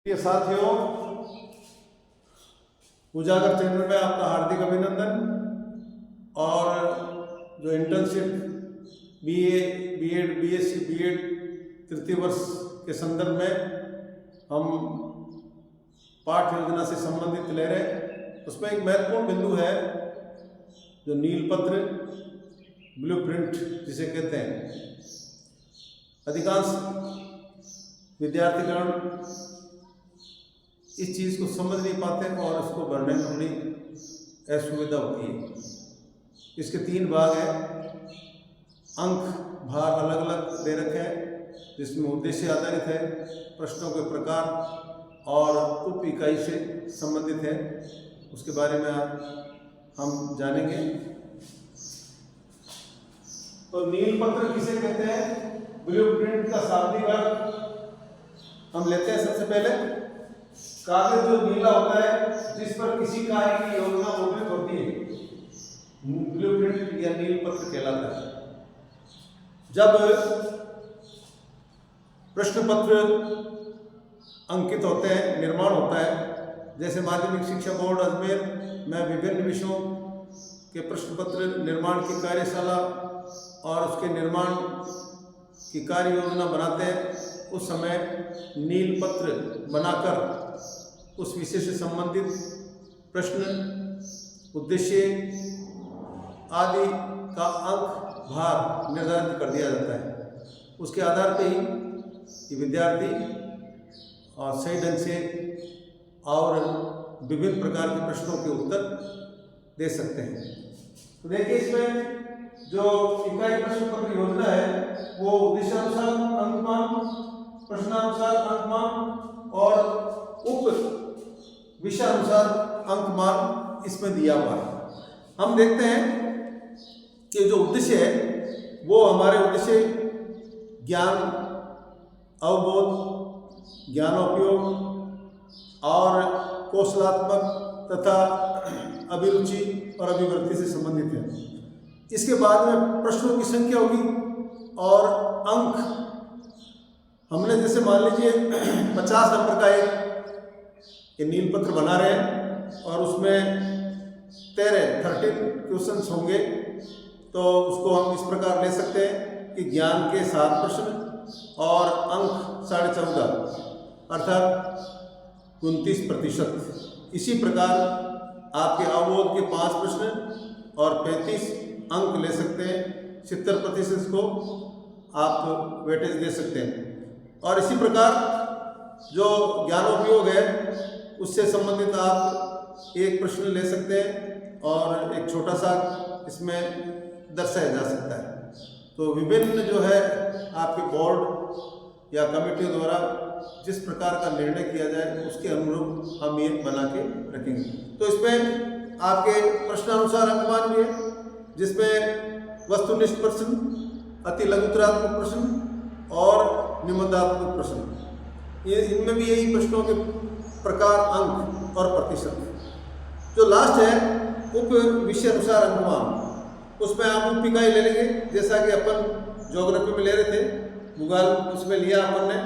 प्रिय साथियों, उजागर चैनल में आपका हार्दिक अभिनंदन। और जो internship BA, BEd, BSc, BEd तृतीय वर्ष के संदर्भ में हम पाठ योजना से संबंधित ले रहे हैं, उसमें एक महत्वपूर्ण बिंदु है जो नीलपत्र ब्लूप्रिंट जिसे कहते हैं। अधिकांश विद्यार्थीगण इस चीज़ को समझ नहीं पाते और उसको भरने में बड़ी असुविधा होती है। इसके 3 भाग हैं। अंक भार अलग अलग दे रखे हैं, जिसमें उद्देश्य आधारित है, प्रश्नों के प्रकार और उप इकाई से संबंधित है। उसके बारे में हम जानेंगे। तो नीलपत्र किसे कहते हैं, ब्लूप्रिंट का शाब्दिक अर्थ हम लेते हैं। सबसे पहले कागज जो नीला होता है, जिस पर किसी कार्य की योजना मुद्रित होती है, ब्लूप्रिंट या नीलपत्र कहलाता है। जब प्रश्न पत्र अंकित होते हैं, निर्माण होता है, जैसे माध्यमिक शिक्षा बोर्ड अजमेर में विभिन्न विषयों के प्रश्न पत्र निर्माण की कार्यशाला और उसके निर्माण की कार्य योजना बनाते हैं, उस समय नीलपत्र बनाकर उस विषय से संबंधित प्रश्न, उद्देश्य आदि का अंक भार निर्धारित कर दिया जाता है। उसके आधार पर ही विद्यार्थी सही ढंग से और विभिन्न प्रकार के प्रश्नों के उत्तर दे सकते हैं। तो देखिए, इसमें जो इकाई प्रश्न पत्र योजना है वो उद्देश्यानुसार अंकमान, प्रश्नानुसार अंकमान और उप विषयानुसार अंकमान इसमें दिया हुआ है। हम देखते हैं कि जो उद्देश्य है वो हमारे उद्देश्य ज्ञान अवबोध, ज्ञानोपयोग और कौशलात्मक तथा अभिरुचि और अभिवृत्ति से संबंधित है। इसके बाद में प्रश्नों की संख्या होगी और अंक हमने जैसे मान लीजिए 50 नंबर का एक नीलपत्र बना रहे हैं और उसमें 13 क्वेश्चंस होंगे, तो उसको हम इस प्रकार ले सकते हैं कि ज्ञान के 7 प्रश्न और अंक 14.5 अर्थात 29%। इसी प्रकार आपके अवबोध के 5 प्रश्न और 35 अंक ले सकते हैं। 70% को आप वेटेज दे सकते हैं। और इसी प्रकार जो ज्ञानोपयोग है उससे संबंधित आप एक प्रश्न ले सकते हैं और एक छोटा सा इसमें दर्शाया जा सकता है। तो विभिन्न जो है आपके बोर्ड या कमेटियों द्वारा जिस प्रकार का निर्णय किया जाए उसके अनुरूप हम ये बना के रखेंगे। तो इसमें आपके प्रश्नानुसार अंकमान भी है, जिसमें वस्तुनिष्ठ प्रश्न, अति लघुतरात्मक प्रश्न और निबंधात्मक प्रश्न, ये इनमें भी यही प्रश्नों के प्रकार, अंक और प्रतिशत। जो लास्ट है उप विषय अनुसार अंकमान, उसमें आप उप इकाई ले लेंगे। जैसा कि अपन ज्योग्राफी में ले रहे थे, भूगोल उसमें लिया अपन ने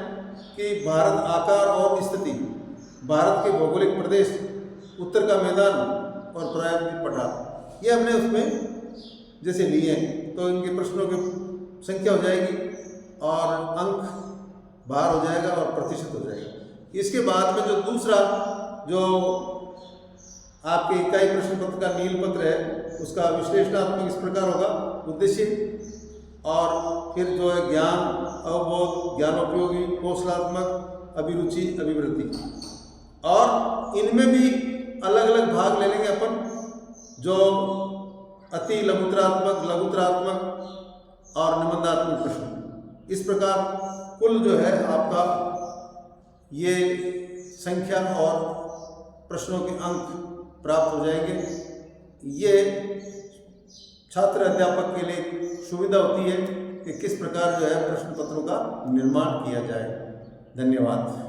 कि भारत आकार और स्थिति, भारत के भौगोलिक प्रदेश, उत्तर का मैदान और प्रायद्वीप पठार, ये हमने उसमें जैसे लिए हैं। तो इनके प्रश्नों की संख्या हो जाएगी और अंक भार हो जाएगा और प्रतिशत हो जाएगा। इसके बाद में जो दूसरा जो आपके इकाई प्रश्न पत्र का नीलपत्र है, उसका विश्लेषणात्मक इस प्रकार होगा, उद्देश्य और फिर जो है ज्ञान अवबोध, ज्ञानोपयोगी, कौशलात्मक, अभिरुचि, अभिवृत्ति। और इनमें भी अलग अलग भाग ले लेंगे अपन, जो अति लघुतरात्मक, लघुतरात्मक और निबंधात्मक प्रश्न। इस प्रकार कुल जो है आपका ये संख्या और प्रश्नों के अंक प्राप्त हो जाएंगे। ये छात्र अध्यापक के लिए सुविधा होती है कि किस प्रकार जो है प्रश्न पत्रों का निर्माण किया जाए। धन्यवाद।